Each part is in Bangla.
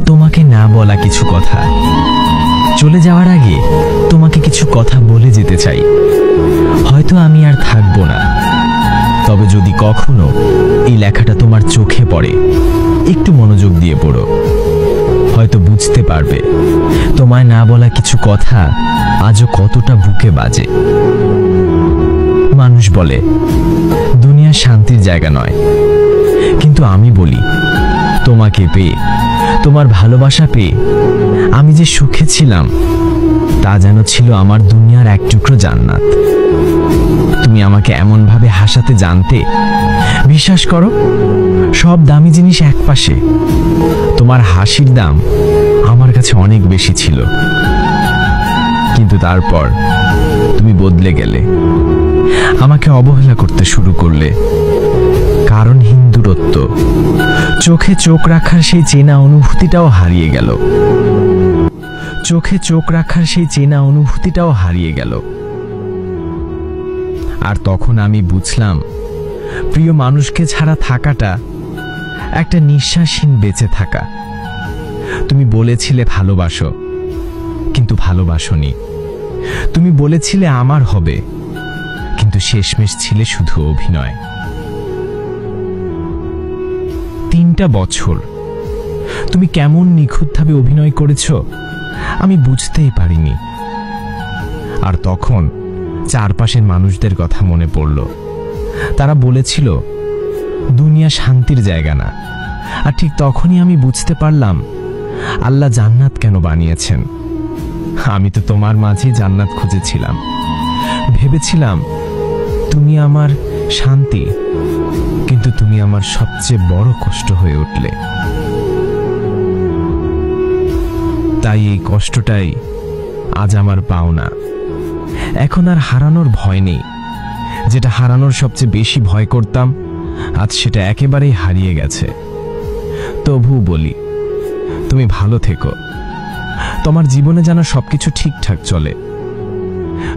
তোমাকে না বলা কিছু কথা, চলে যাওয়ার আগে তোমাকে কিছু কথা বলে যেতে চাই। হয়তো আমি আর থাকবো না, তবে যদি কখনো এই লেখাটা তোমার চোখে পড়ে, একটু মনোযোগ দিয়ে পড়ো। হয়তো বুঝতে পারবে তোমায় না বলা কিছু কথা আজও কতটা বুকে বাজে। মানুষ বলে দুনিয়া শান্তির জায়গা নয়, কিন্তু আমি বলি তোমাকে পেয়ে, তোমার ভালোবাসা পেয়ে আমি যে সুখে ছিলাম তা যেন ছিল আমার দুনিয়ার এক টুকরো জান্নাত। তুমি আমাকে এমন ভাবে হাসাতে জানতে, বিশ্বাস করো সব দামি জিনিস একপাশে, তোমার হাসির দাম আমার কাছে অনেক বেশি ছিল। কিন্তু তারপর তুমি বদলে গেলে, আমাকে অবহেলা করতে শুরু করলে। কারণহীন দূরত্ব, চোখে চোখ রাখার সেই চেনা অনুভূতিটাও হারিয়ে গেল। চোখে চোখ রাখার সেই চেনা অনুভূতিটাও হারিয়ে গেল। আর তখন আমি বুঝলাম, প্রিয় মানুষকে ছাড়া থাকাটা একটা নিঃশ্বাসহীন বেঁচে থাকা। তুমি বলেছিলে ভালোবাসো, কিন্তু ভালোবাসোনি। তুমি বলেছিলে আমার হবে, কিন্তু শেষমেশ ছিলে শুধু অভিনয়। 3টা বছর তুমি কেমন নিখুঁতভাবে অভিনয় করেছ আমি বুঝতেই পারিনি। আর তখন চারপাশের মানুষদের কথা মনে পড়ল। তারা বলেছিল দুনিয়া শান্তির জায়গা না। আর ঠিক তখনই আমি বুঝতে পারলাম আল্লাহ জান্নাত কেন বানিয়েছেন। আমি তো তোমার মাঝেই জান্নাত খুঁজেছিলাম, ভেবেছিলাম তুমি আমার শান্তি, কিন্তু তুমি আমার সবচেয়ে বড় কষ্ট হয়ে উঠলে। তাই এই কষ্টটাই আজ আমার পাওনা। এখন আর হারানোর ভয় নেই। যেটা হারানোর সবচেয়ে বেশি ভয় করতাম, আজ সেটা একেবারেই হারিয়ে গেছে। তবু বলি তুমি ভালো থেকো, তোমার জীবনে যেন সবকিছু ঠিকঠাক চলে।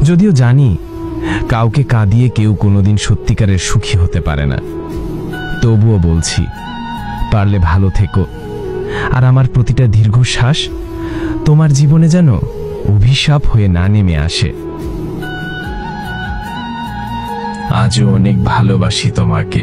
যদিও জানি কাউকে কাঁদিয়ে কেউ কোনোদিন সত্যিকারের সুখী হতে পারে না, তবুও বলছি পারলে ভালো থেকো। আর আমার প্রতিটা দীর্ঘশ্বাস তোমার জীবনে যেন অভিশাপ হয়ে না নেমে আসে। আজও অনেক ভালোবাসি তোমাকে।